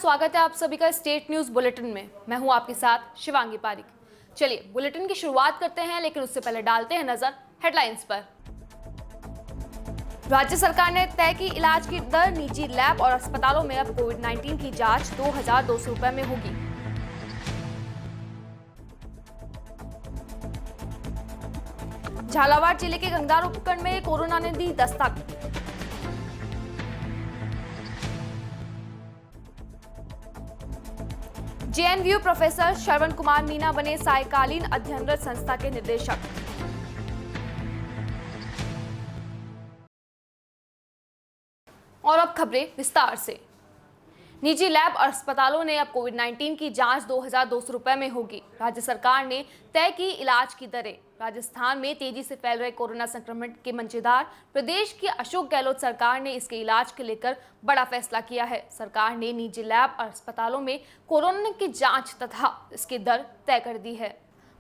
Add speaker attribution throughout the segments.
Speaker 1: स्वागत है आप सभी का स्टेट न्यूज बुलेटिन में। मैं हूं आपके साथ शिवांगी पारिक। चलिए बुलेटिन की शुरुआत करते हैं, लेकिन उससे पहले डालते हैं नजर हेडलाइंस पर। राज्य सरकार ने तय की इलाज की दर। निजी लैब और अस्पतालों में अब कोविड-19 की जांच 2200 रुपए में होगी। झालावाड़ जिले के गंगदार उपखंड में कोरोना ने दी दस्तक। जेएनयू प्रोफेसर श्रवण कुमार मीना बने सायकालीन अध्ययनरत संस्था के निदेशक। और अब खबरें विस्तार से। निजी लैब और अस्पतालों ने अब कोविड-19 की जांच 2200 रुपए में होगी। राज्य सरकार ने तय की इलाज की दरें। राजस्थान में तेजी से फैल रहे कोरोना संक्रमण के मंझेदार प्रदेश की अशोक गहलोत सरकार ने इसके इलाज को लेकर बड़ा फैसला किया है। सरकार ने निजी लैब और अस्पतालों में कोरोना की जांच तथा इसकी दर तय कर दी है।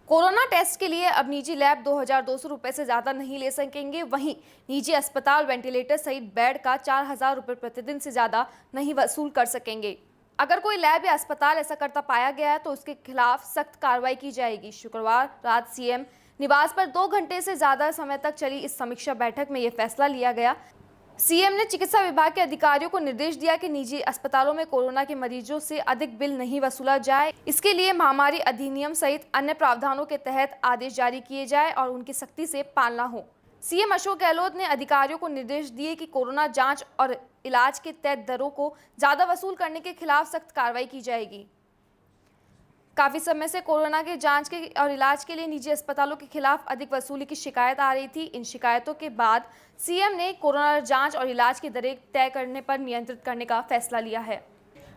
Speaker 1: कोरोना टेस्ट के लिए अब निजी लैब 2200 रुपए से ज्यादा नहीं ले सकेंगे। वहीं निजी अस्पताल वेंटिलेटर सहित बेड का 4000 रुपए प्रतिदिन से ज्यादा नहीं वसूल कर सकेंगे। अगर कोई लैब या अस्पताल ऐसा करता पाया गया है तो उसके खिलाफ सख्त कार्रवाई की जाएगी। शुक्रवार रात सीएम निवास पर 2 घंटे से ज्यादा समय तक चली इस समीक्षा बैठक में यह फैसला लिया गया। सीएम ने चिकित्सा विभाग के अधिकारियों को निर्देश दिया कि निजी अस्पतालों में कोरोना के मरीजों से अधिक बिल नहीं वसूला जाए। इसके लिए महामारी अधिनियम सहित अन्य प्रावधानों के तहत आदेश जारी किए जाए और उनकी सख्ती से पालना हो। सीएम अशोक गहलोत ने अधिकारियों को निर्देश दिए कि कोरोना जांच और इलाज के तय दरों को ज्यादा वसूल करने के खिलाफ सख्त कार्रवाई की जाएगी। काफी समय से कोरोना के जांच के और इलाज के लिए निजी अस्पतालों के खिलाफ अधिक वसूली की शिकायत आ रही थी। इन शिकायतों के बाद सीएम ने कोरोना जांच और इलाज की दरें तय करने पर नियंत्रित करने का फैसला लिया है।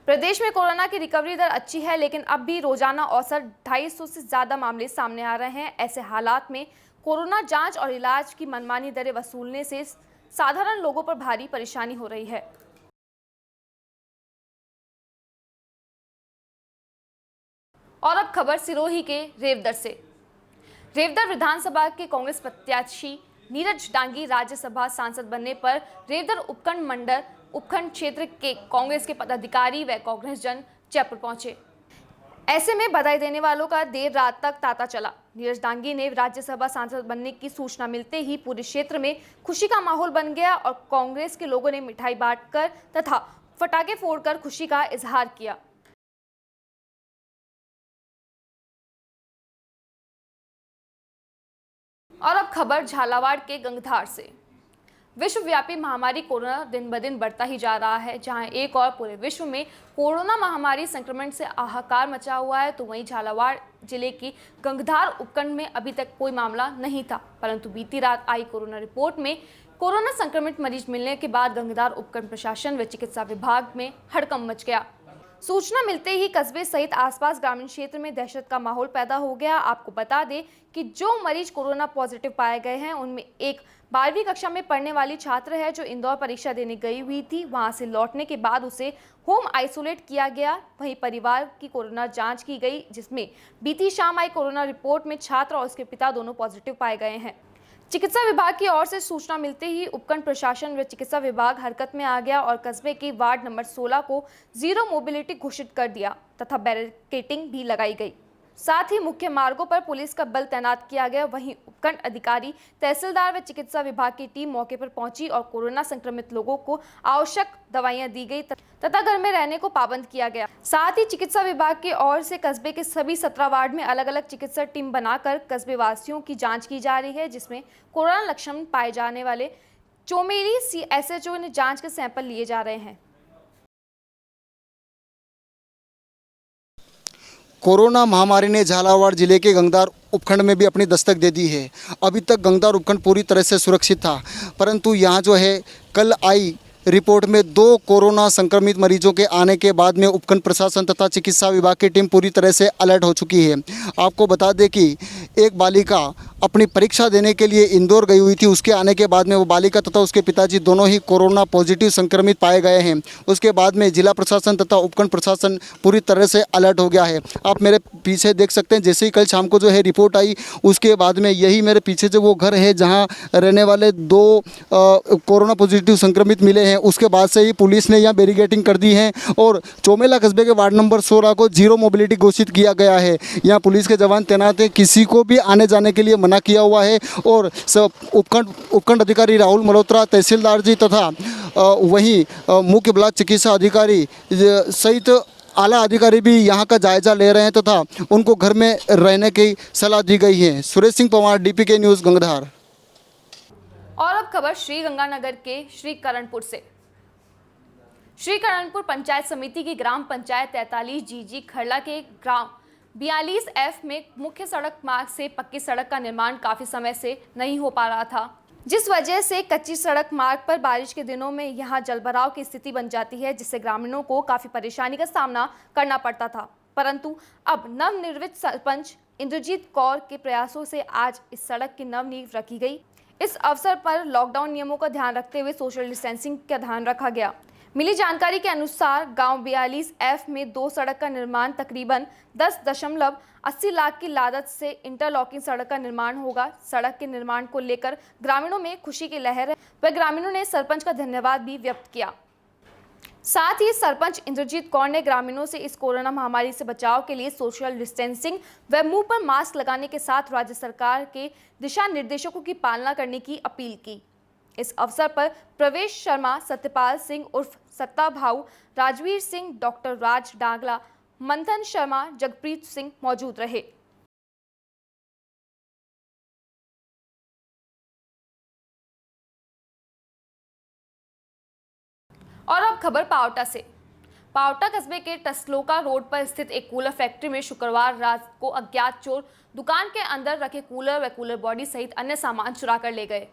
Speaker 1: प्रदेश में कोरोना की रिकवरी दर अच्छी है, लेकिन अब भी रोजाना औसत 250 से ज्यादा मामले सामने आ रहे हैं। ऐसे हालात में कोरोना जांच और इलाज की मनमानी दरें वसूलने से साधारण लोगों पर भारी परेशानी हो रही है। और अब खबर सिरोही के रेवदर से। रेवदर विधानसभा के कांग्रेस प्रत्याशी नीरज डांगी राज्यसभा सांसद बनने पर रेवदर उपखंड क्षेत्र के कांग्रेस के पदाधिकारी व कांग्रेस जन जयपुर पहुंचे। ऐसे में बधाई देने वालों का देर रात तक तांता चला। नीरज डांगी ने राज्यसभा सांसद बनने की सूचना मिलते ही पूरे क्षेत्र में खुशी का माहौल बन गया और कांग्रेस के लोगों ने मिठाई बांटकर तथा पटाखे फोड़कर खुशी का इजहार किया। और अब खबर झालावाड़ के गंगधार से। विश्वव्यापी महामारी कोरोना दिन ब दिन बढ़ता ही जा रहा है। जहां एक और पूरे विश्व में कोरोना महामारी संक्रमण से हाहाकार मचा हुआ है, तो वहीं झालावाड़ जिले की गंगधार उपखंड में अभी तक कोई मामला नहीं था। परंतु बीती रात आई कोरोना रिपोर्ट में कोरोना संक्रमित मरीज मिलने के बाद गंगधार उपखंड प्रशासन व चिकित्सा विभाग में हड़कंप मच गया। सूचना मिलते ही कस्बे सहित आसपास ग्रामीण क्षेत्र में दहशत का माहौल पैदा हो गया। आपको बता दें कि जो मरीज कोरोना पॉजिटिव पाए गए हैं उनमें एक 12वीं कक्षा में पढ़ने वाली छात्र है जो इंदौर परीक्षा देने गई हुई थी। वहां से लौटने के बाद उसे होम आइसोलेट किया गया। वहीं परिवार की कोरोना जांच की गई, जिसमें बीती शाम आई कोरोना रिपोर्ट में छात्र और उसके पिता दोनों पॉजिटिव पाए गए हैं। चिकित्सा विभाग की ओर से सूचना मिलते ही उपखंड प्रशासन व चिकित्सा विभाग हरकत में आ गया और कस्बे के वार्ड नंबर 16 को जीरो मोबिलिटी घोषित कर दिया तथा बैरिकेडिंग भी लगाई गई। साथ ही मुख्य मार्गों पर पुलिस का बल तैनात किया गया। वहीं उपखंड अधिकारी, तहसीलदार व चिकित्सा विभाग की टीम मौके पर पहुंची और कोरोना संक्रमित लोगों को आवश्यक दवाइयां दी गई तथा घर में रहने को पाबंद किया गया। साथ ही चिकित्सा विभाग की ओर से कस्बे के सभी 17 वार्ड में अलग अलग चिकित्सा टीम बनाकर कस्बे वासियों की जांच की जा रही है, जिसमें कोरोना लक्षण पाए जाने वाले चोमेली SHO ने जांच के सैंपल लिए जा रहे हैं।
Speaker 2: कोरोना महामारी ने झालावाड़ जिले के गंगदार उपखंड में भी अपनी दस्तक दे दी है। अभी तक गंगदार उपखंड पूरी तरह से सुरक्षित था, परंतु यहाँ जो है कल आई रिपोर्ट में 2 कोरोना संक्रमित मरीजों के आने के बाद में उपखंड प्रशासन तथा चिकित्सा विभाग की टीम पूरी तरह से अलर्ट हो चुकी है। आपको बता दें कि एक बालिका अपनी परीक्षा देने के लिए इंदौर गई हुई थी। उसके आने के बाद में वो बालिका तथा उसके पिताजी दोनों ही कोरोना पॉजिटिव संक्रमित पाए गए हैं। उसके बाद में जिला प्रशासन तथा उपखंड प्रशासन पूरी तरह से अलर्ट हो गया है। आप मेरे पीछे देख सकते हैं, जैसे ही कल शाम को जो है रिपोर्ट आई, उसके बाद में यही मेरे पीछे जो वो घर है जहाँ रहने वाले 2 कोरोना पॉजिटिव संक्रमित मिले हैं। हैं, उसके बाद से ही पुलिस ने यहाँ बैरिकेडिंग कर दी है और चौमेला कस्बे के वार्ड नंबर 16 को जीरो मोबिलिटी घोषित किया गया है। यहाँ पुलिस के जवान तैनात हैं, किसी को भी आने जाने के लिए मना किया हुआ है और सब उपखंड अधिकारी राहुल मल्होत्रा, तहसीलदार जी तथा वहीं मुख्य ब्लॉक चिकित्सा अधिकारी सहित आला अधिकारी भी यहाँ का जायजा ले रहे हैं तथा उनको घर में रहने की सलाह दी गई है। Suresh Singh Pawar, DPK news, Gangadhar.
Speaker 1: और अब खबर श्री गंगानगर के श्री करणपुर से। श्री करणपुर पंचायत समिति की ग्राम पंचायत 43 GG खरला के ग्राम 42F में मुख्य सड़क मार्ग से पक्की सड़क का निर्माण काफी समय से नहीं हो पा रहा था, जिस वजह से कच्ची सड़क मार्ग पर बारिश के दिनों में यहां जलभराव की स्थिति बन जाती है, जिससे ग्रामीणों को काफी परेशानी का सामना करना पड़ता था। परंतु अब नवनिर्वाचित सरपंच इंद्रजीत कौर के प्रयासों से आज इस सड़क की नव नींव रखी गई। इस अवसर पर लॉकडाउन नियमों का ध्यान रखते हुए सोशल डिस्टेंसिंग का ध्यान रखा गया। मिली जानकारी के अनुसार गांव 42F में 2 सड़क का निर्माण तकरीबन 10.80 लाख की लागत से इंटरलॉकिंग सड़क का निर्माण होगा। सड़क के निर्माण को लेकर ग्रामीणों में खुशी की लहर है, वह ग्रामीणों ने सरपंच का धन्यवाद भी व्यक्त किया। साथ ही सरपंच इंद्रजीत कौर ने ग्रामीणों से इस कोरोना महामारी से बचाव के लिए सोशल डिस्टेंसिंग व मुंह पर मास्क लगाने के साथ राज्य सरकार के दिशा निर्देशों की पालना करने की अपील की। इस अवसर पर प्रवेश शर्मा, सत्यपाल सिंह उर्फ सत्ता भाऊ, राजवीर सिंह, डॉक्टर राज डागला, मंथन शर्मा, जगप्रीत सिंह मौजूद रहे। और अब खबर पावटा से। पावटा कस्बे के टसलोका रोड पर स्थित एक कूलर फैक्ट्री में शुक्रवार रात को अज्ञात चोर दुकान के अंदर रखे कूलर व कूलर बॉडी सहित अन्य सामान चुरा कर ले गए।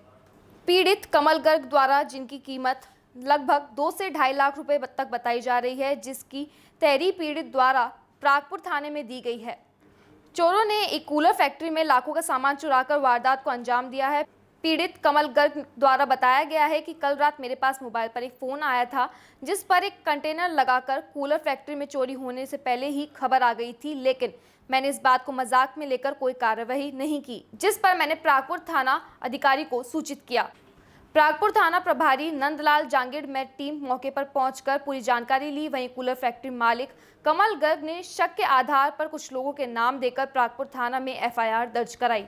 Speaker 1: पीड़ित कमल गर्ग द्वारा, जिनकी कीमत लगभग 2 से 2.5 लाख रुपए तक बताई जा रही है, जिसकी तहरीर पीड़ित द्वारा प्रागपुर थाने में दी गई है। चोरों ने एक कूलर फैक्ट्री में लाखों का सामान चुराकर वारदात को अंजाम दिया है। पीड़ित कमल गर्ग द्वारा बताया गया है कि कल रात मेरे पास मोबाइल पर एक फ़ोन आया था, जिस पर एक कंटेनर लगाकर कूलर फैक्ट्री में चोरी होने से पहले ही खबर आ गई थी, लेकिन मैंने इस बात को मजाक में लेकर कोई कार्रवाई नहीं की, जिस पर मैंने प्रागपुर थाना अधिकारी को सूचित किया। प्रागपुर थाना प्रभारी नंदलाल जांगिड़ में टीम मौके पर पहुंचकर पूरी जानकारी ली। वहीं कूलर फैक्ट्री मालिक कमल गर्ग ने शक के आधार पर कुछ लोगों के नाम देकर प्रागपुर थाना में FIR दर्ज कराई।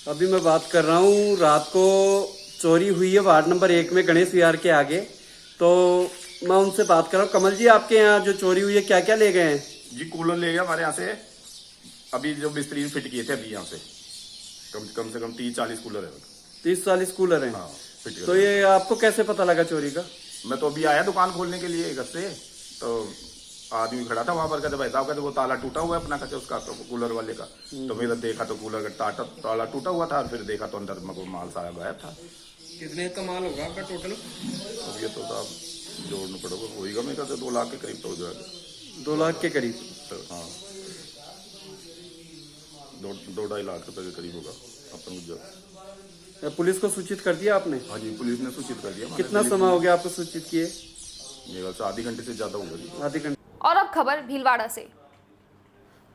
Speaker 3: अभी मैं बात कर रहा हूँ, रात को चोरी हुई है वार्ड नंबर 1 में गणेश विहार के आगे। तो मैं उनसे बात कर रहा हूँ। कमल जी, आपके यहाँ जो चोरी हुई है क्या क्या ले गए हैं?
Speaker 4: जी कूलर ले गया हमारे यहाँ से, अभी जो मिस्त्री फिट किए थे अभी यहाँ से कम से कम 30-40 कूलर है।
Speaker 3: 30-40 कूलर हैं?
Speaker 4: हाँ, फिट
Speaker 3: तो ये आपको कैसे पता लगा चोरी का?
Speaker 4: मैं तो अभी आया दुकान खोलने के लिए घर से, तो आदमी खड़ा था वहां पर, कहते भाई साहब, कहते वो ताला टूटा हुआ है अपना, कहते उसका तो कूलर वाले का। तो मेरा देखा तो कूलर का ताला टूटा हुआ था, फिर देखा तो अंदर में माल सारा गायब था।
Speaker 5: कितने का माल होगा आपका टोटल?
Speaker 4: अब ये तो साहब जोड़ना पड़ेगा, होगा मेरे कहते 2 लाख के करीब तो हो जाएगा।
Speaker 3: 2 लाख के करीब?
Speaker 4: तो हाँ, 2-2.5 लाख रुपए के करीब होगा अपन जो।
Speaker 3: पुलिस को सूचित कर दिया आपने?
Speaker 4: हाँ जी, पुलिस ने सूचित कर दिया।
Speaker 3: कितना समय हो गया आपको सूचित किए?
Speaker 4: मेरा से आधे घंटे से ज्यादा होगा जी।
Speaker 3: आधे घंटे।
Speaker 1: और अब खबर भीलवाड़ा से।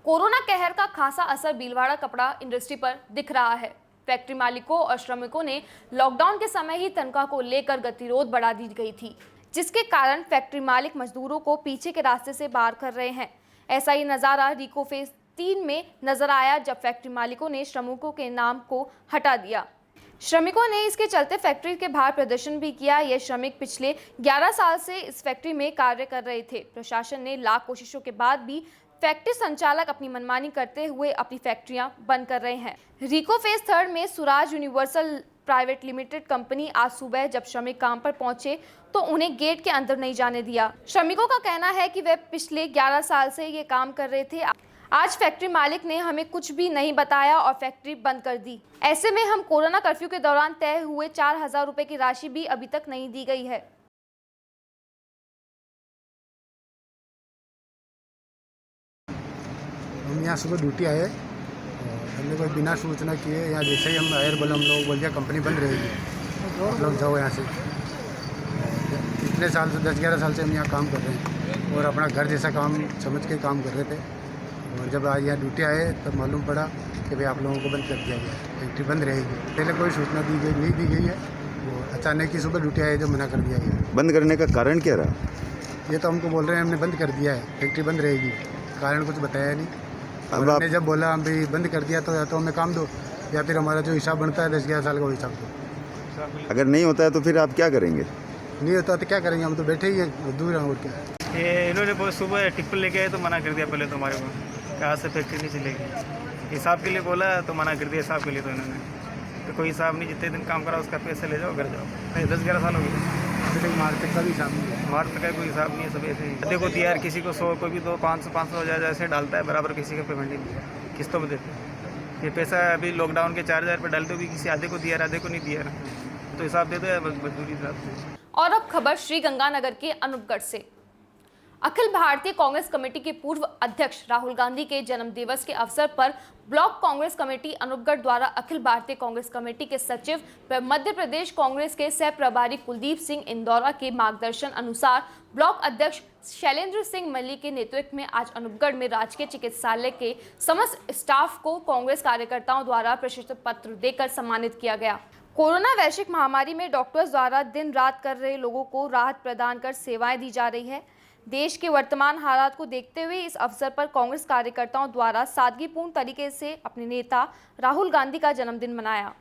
Speaker 1: कोरोना कहर का खासा असर भीलवाड़ा कपड़ा इंडस्ट्री पर दिख रहा है। फैक्ट्री मालिकों और श्रमिकों ने लॉकडाउन के समय ही तनख्वाह को लेकर गतिरोध बढ़ा दी गई थी, जिसके कारण फैक्ट्री मालिक मजदूरों को पीछे के रास्ते से बाहर कर रहे हैं। ऐसा ही नज़ारा रिको फेज 3 में नजर आया, जब फैक्ट्री मालिकों ने श्रमिकों के नाम को हटा दिया। श्रमिकों ने इसके चलते फैक्ट्री के बाहर प्रदर्शन भी किया। ये श्रमिक पिछले 11 साल से इस फैक्ट्री में कार्य कर रहे थे। प्रशासन ने लाख कोशिशों के बाद भी फैक्ट्री संचालक अपनी मनमानी करते हुए अपनी फैक्ट्रियां बंद कर रहे हैं। रिको फेज 3 में सुराज यूनिवर्सल प्राइवेट लिमिटेड कंपनी आज सुबह जब श्रमिक काम पर पहुंचे तो उन्हें गेट के अंदर नहीं जाने दिया। श्रमिकों का कहना है कि वे पिछले 11 साल से ये काम कर रहे थे। आज फैक्ट्री मालिक ने हमें कुछ भी नहीं बताया और फैक्ट्री बंद कर दी। ऐसे में हम कोरोना कर्फ्यू के दौरान तय हुए 4,000 रुपए की राशि भी अभी तक नहीं दी गई है।
Speaker 6: हम यहाँ सुबह ड्यूटी आए, हमने कोई बिना सूचना किए यहाँ जैसे ही हम आयर बोले, हम लोग बोल दिया कंपनी बंद रहेगी, आप लोग जाओ यहाँ से। इतने साल से 10-11 साल से हम यहाँ काम कर रहे हैं और अपना घर जैसा काम समझ के काम कर रहे थे। और जब आज यहाँ ड्यूटी आए तब मालूम पड़ा कि भाई आप लोगों को बंद कर दिया गया है, फैक्ट्री बंद रहेगी। पहले कोई सूचना दी गई नहीं दी गई है, वो अचानक ही सुबह ड्यूटी आए जो मना कर दिया गया।
Speaker 7: बंद करने का कारण क्या रहा?
Speaker 6: ये तो हमको बोल रहे हैं हमने बंद कर दिया है, फैक्ट्री बंद रहेगी, कारण कुछ बताया नहीं।
Speaker 7: अब
Speaker 6: और
Speaker 7: आप-
Speaker 6: हमने जब बोला हम भाई बंद कर दिया तो या तो हमें काम दो या फिर हमारा जो हिसाब बनता है 10-11 साल का वो हिसाब दो।
Speaker 7: अगर नहीं होता है तो फिर आप क्या करेंगे?
Speaker 6: नहीं होता तो क्या करेंगे, हम तो बैठे ही हैं दूर हैं और क्या।
Speaker 8: ये इन्होंने बहुत सुबह टिप्पल लेके आए तो मना कर दिया पहले तो हमारे को, कहाँ से फैक्ट्री नहीं चलेगी। हिसाब के लिए बोला तो मना कर दिया हिसाब के लिए, तो इन्होंने तो कोई हिसाब नहीं, जितने दिन काम करा उसका पैसे ले जाओ घर जाओ। नहीं 10-11 साल हो गए,
Speaker 6: अभी तक मार्केट का भी हिसाब नहीं है।
Speaker 8: मार्च का कोई हिसाब नहीं है, सब ऐसे ही देखो यार, किसी को 100 कोई भी 200-500 हज़ार ऐसे डालता है, बराबर किसी का पेमेंट नहीं किस्तों में देते हैं। ये पैसा अभी लॉकडाउन के 4000 रुपये डालते भी किसी आधे को दिया आधे को नहीं दिया ना, तो हिसाब दे दो या मजदूरी हिसाब से।
Speaker 1: और अब खबर श्री गंगानगर के अनूपगढ़ से। अखिल भारतीय कांग्रेस कमेटी के पूर्व अध्यक्ष राहुल गांधी के जन्म दिवस के अवसर पर ब्लॉक कांग्रेस कमेटी अनूपगढ़ द्वारा अखिल भारतीय कांग्रेस कमेटी के सचिव व मध्य प्रदेश कांग्रेस के सह प्रभारी कुलदीप सिंह इंदौरा के मार्गदर्शन अनुसार ब्लॉक अध्यक्ष शैलेंद्र सिंह मल्ली के नेतृत्व में आज अनूपगढ़ में राजकीय चिकित्सालय के समस्त स्टाफ को कांग्रेस कार्यकर्ताओं द्वारा प्रशस्ति पत्र देकर सम्मानित किया गया। कोरोना वैश्विक महामारी में डॉक्टर्स द्वारा दिन रात कर रहे लोगों को राहत प्रदान कर सेवाएं दी जा रही है। देश के वर्तमान हालात को देखते हुए इस अवसर पर कांग्रेस कार्यकर्ताओं द्वारा सादगीपूर्ण तरीके से अपने नेता राहुल गांधी का जन्मदिन मनाया।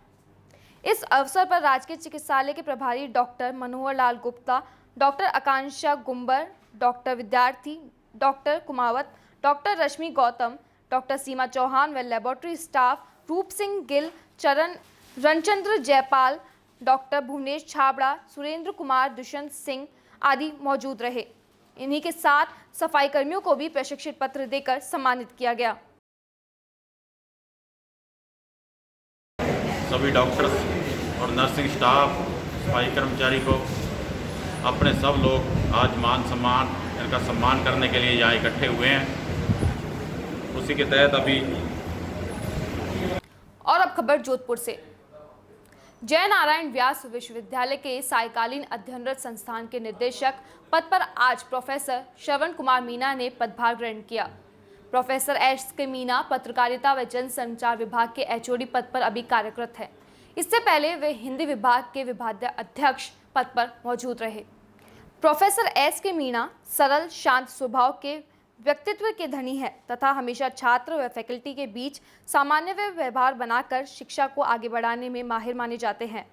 Speaker 1: इस अवसर पर राजकीय चिकित्सालय के प्रभारी डॉक्टर मनोहर लाल गुप्ता, डॉक्टर आकांक्षा गुंबर, डॉक्टर विद्यार्थी, डॉक्टर कुमावत, डॉक्टर रश्मि गौतम, डॉक्टर सीमा चौहान व लेबोरेटरी स्टाफ रूप सिंह गिल, चरण रणचंद्र जयपाल, डॉक्टर भुवनेश छाबड़ा, सुरेंद्र कुमार, दुष्यंत सिंह आदि मौजूद रहे। इन्हीं के साथ सफाई कर्मियों को भी प्रशिक्षण पत्र देकर सम्मानित किया गया।
Speaker 9: सभी डॉक्टर्स और नर्सिंग स्टाफ, सफाई कर्मचारी को अपने सब लोग आज मान सम्मान इनका सम्मान करने के लिए यहाँ इकट्ठे हुए हैं। उसी के तहत अभी
Speaker 1: और अब खबर जोधपुर से। जय नारायण व्यास विश्वविद्यालय के सायकालीन अध्ययनरत संस्थान के निदेशक पद पर आज प्रोफेसर श्रवण कुमार मीना ने पदभार ग्रहण किया। प्रोफेसर एस के मीना पत्रकारिता व जनसंचार विभाग के एचओडी पद पर अभी कार्यरत है। इससे पहले वे हिंदी विभाग के विभागाध्यक्ष पद पर मौजूद रहे। प्रोफेसर एस के मीना सरल शांत स्वभाव के व्यक्तित्व के धनी है तथा हमेशा छात्र व फैकल्टी के बीच सामान्य व्यवहार बनाकर शिक्षा को आगे बढ़ाने में माहिर माने जाते हैं।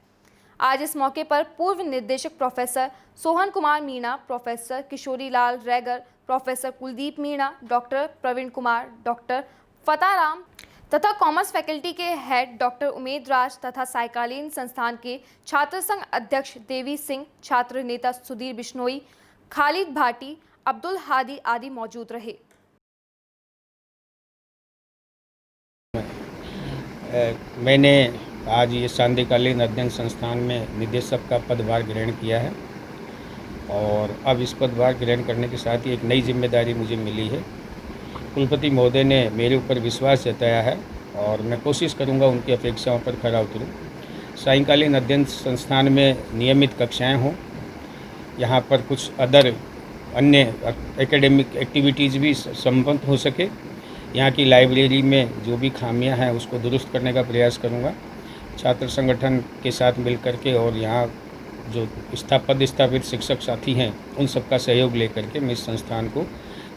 Speaker 1: आज इस मौके पर पूर्व निदेशक professor Sohan Kumar Meena, professor Kishori Lal Raigar, professor Kuldeep Meena, doctor Praveen Kumar, doctor Fataram तथा कॉमर्स फैकल्टी के हेड डॉक्टर उमेद राज तथा सायकालीन संस्थान के छात्र संघ अध्यक्ष देवी सिंह, छात्र नेता सुधीर बिश्नोई, खालिद भाटी, अब्दुल हादी आदि मौजूद रहे।
Speaker 10: मैंने आज ये सांध्यकालीन अध्ययन संस्थान में निदेशक का पदभार ग्रहण किया है और अब इस पदभार ग्रहण करने के साथ ही एक नई जिम्मेदारी मुझे मिली है। कुलपति महोदय ने मेरे ऊपर विश्वास जताया है और मैं कोशिश करूंगा उनकी अपेक्षाओं पर खरा उतरूं। सायकालीन अध्ययन संस्थान में नियमित कक्षाएं हों, यहाँ पर कुछ अन्य एकेडमिक एक्टिविटीज़ भी संपन्न हो सके। यहाँ की लाइब्रेरी में जो भी खामियां हैं उसको दुरुस्त करने का प्रयास करूँगा। छात्र संगठन के साथ मिलकर के और यहाँ जो स्थापित शिक्षक साथी हैं उन सबका सहयोग लेकर के मैं इस संस्थान को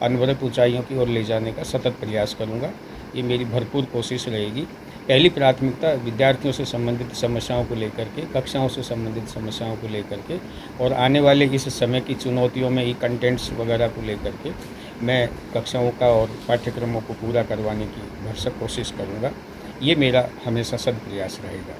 Speaker 10: अनवरत ऊंचाइयों की ओर ले जाने का सतत प्रयास करूँगा। ये मेरी भरपूर कोशिश रहेगी। पहली प्राथमिकता विद्यार्थियों से संबंधित समस्याओं को लेकर के, कक्षाओं से संबंधित समस्याओं को लेकर के और आने वाले इस समय की चुनौतियों में कंटेंट्स वगैरह को लेकर के मैं कक्षाओं का और पाठ्यक्रमों को पूरा करवाने की भरसक कोशिश करूँगा। ये मेरा हमेशा सद प्रयास रहेगा।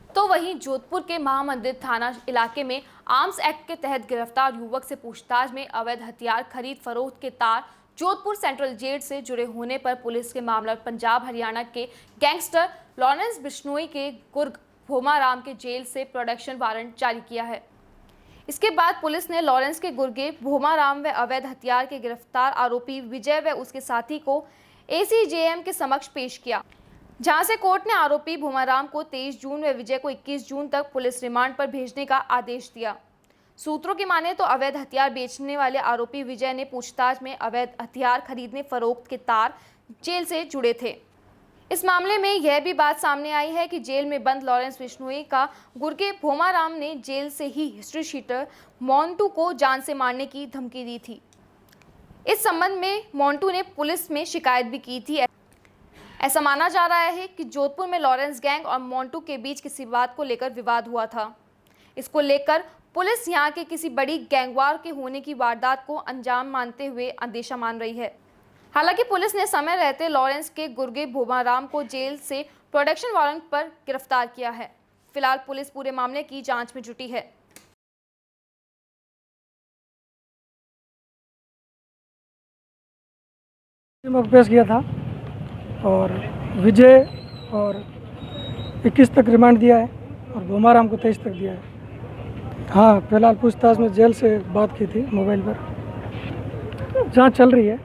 Speaker 1: तो वहीं जोधपुर के महामंदिर थाना इलाके में आर्म्स एक्ट के तहत गिरफ्तार युवक से पूछताछ में अवैध हथियार खरीद फरोख्त के तार जोधपुर सेंट्रल जेल से जुड़े होने पर पुलिस के मामला पंजाब हरियाणा के गैंगस्टर लॉरेंस बिश्नोई के गुर्ग भोमाराम के जेल से प्रोडक्शन वारंट जारी किया है। इसके बाद पुलिस ने लॉरेंस के गुर्गे भोमाराम व अवैध हथियार के गिरफ्तार आरोपी विजय व उसके साथी को ACJM के समक्ष पेश किया, जहां से कोर्ट ने आरोपी भोमाराम को 23 जून व विजय को 21 जून तक पुलिस रिमांड पर भेजने का आदेश दिया। सूत्रों की माने तो अवैध हथियार बेचने वाले आरोपी विजय ने पूछताछ में अवैध हथियार खरीदने फरोख्त के तार जेल से जुड़े थे। इस मामले में यह भी बात सामने आई है कि जेल में बंद लॉरेंस बिश्नोई का गुर्गे भोमाराम ने जेल से ही हिस्ट्री शीटर मोंटू को जान से मारने की धमकी दी थी। इस संबंध में मोंटू ने पुलिस में शिकायत भी की थी। ऐसा माना जा रहा है कि जोधपुर में लॉरेंस गैंग और मोंटू के बीच किसी बात को लेकर विवाद हुआ था। इसको लेकर पुलिस यहां के किसी बड़ी गैंगवार के होने की वारदात को अंजाम मानते हुए अंदेशा मान रही है। हालांकि पुलिस ने समय रहते लॉरेंस के गुर्गे भोमाराम को जेल से प्रोडक्शन वारंट पर गिरफ्तार किया है। फिलहाल पुलिस पूरे मामले की जांच में जुटी है।
Speaker 11: पेश किया था और विजय और 21 तक रिमांड दिया है और भोमाराम को 23 तक दिया है। हाँ, फिलहाल पूछताछ में जेल से बात की थी मोबाइल पर, जांच चल रही है।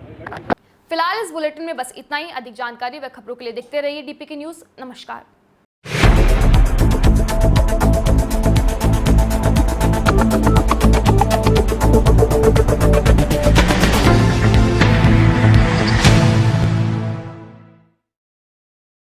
Speaker 1: फिलहाल इस बुलेटिन में बस इतना ही। अधिक जानकारी व खबरों के लिए देखते रहिए DPK न्यूज़। नमस्कार।